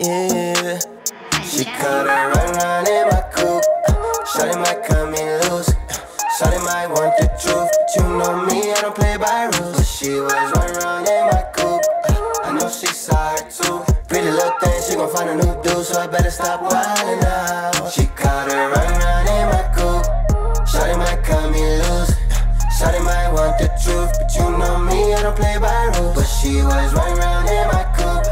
Yeah, she cut her run in my coupe. Shawty might cut me loose. Shawty might want the truth, but you know me, I don't play by rules. But she was run in my coupe. I know she saw it too. Pretty little thing, she gon' find a new dude, so I better stop wildin' out. She caught her run in my coupe. Shawty might cut me loose. Shawty might want the truth, but you know me, I don't play by rules. But she was run in my coupe.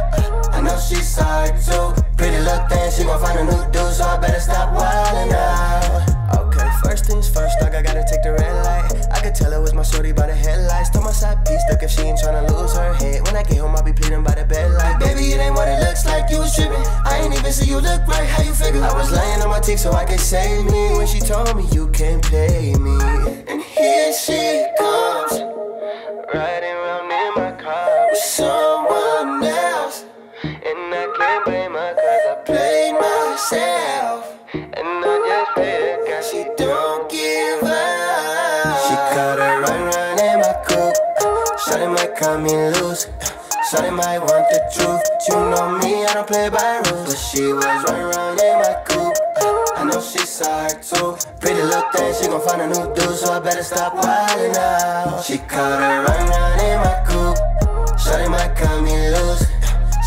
I know she saw it too. Pretty little thing, she gon' find a new dude, so I better stop wildin' out. Okay, first things first, dog, I gotta take the red light. I could tell it was my shorty by the headlights. Told my side piece, look if she ain't tryna lose her head. When I get home, I'll be pleading by the bed like, baby, it ain't what it looks like, you was tripping. I ain't even see you look right, how you figure? I was laying on my teeth so I could save me. When she told me you can't play me. And here she comes, riding around in my car with someone else. And I can't blame her cause I played myself. And I just played her cause she don't give up. She caught her run in my coupe. Shawty might cut me loose. Shawty might want the truth, but you know me, I don't play by rules. But she was run in my coupe. I know she saw her too. Pretty little thing, she gon' find a new dude, so I better stop wildin' out. She caught her run in my coupe. Shawty might cut me loose.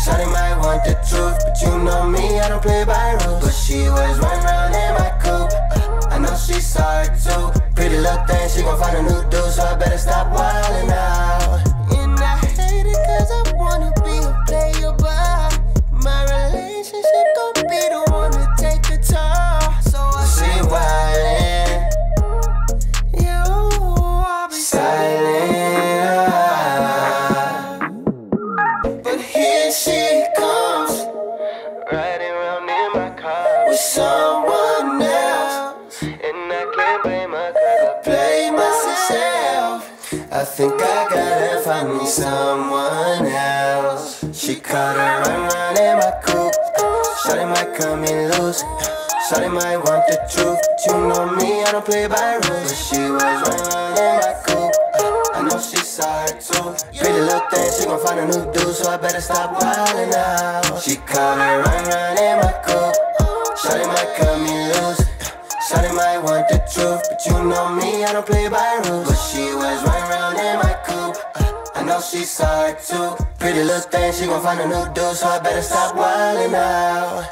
Shawty might want the truth, but you know me, I don't play by rules. But she was run in my coupe. I know she saw it too. Pretty little thing, she gon' find a new dude, so I better stop wildin' out. And I hate it cause I wanna be a player, but my relationship gon' be the one to take the toll. So I see wildin'. You, I'll be silent. But here she comes, riding around in my car with someone else. And I can't blame her cause I play myself. I think I gotta find me someone else. She caught her run in my coupe. Shawty might cut me loose. Shawty might want the truth, but you know me, I don't play by rules. But she was run in my coupe. I know she saw it too. Pretty little thing, she gon' find a new dude, so I better stop wildin' out. She caught her run in my coupe. Shawty might cut me loose. Shawty might want the truth, but you know me, I don't play by rules. But she was run in my coupe. I know she saw it too. Pretty little thing, she gon' find a new dude, so I better stop wildin' out.